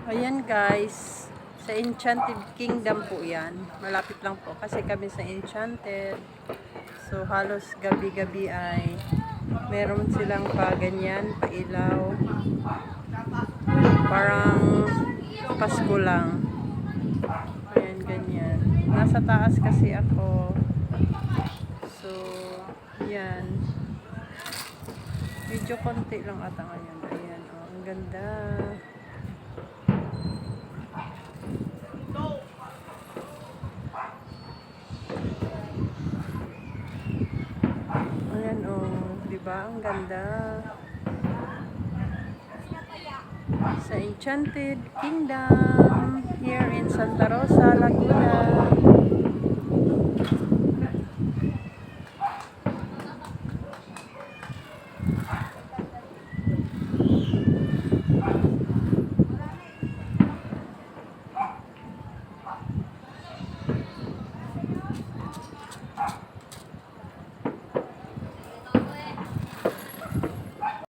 Ayan guys, sa Enchanted Kingdom po yan. Malapit lang po kasi kami sa Enchanted. So halos gabi-gabi ay meron silang pa ganyan, pailaw. Parang Pasko lang. Ayan, ganyan. Nasa taas kasi ako. So, yan. Medyo konti lang ata ngayon. Ayan, oh, ang ganda. Ayan, oh, diba? Ang ganda. Sa Enchanted Kingdom here in Santa Rosa, Laguna.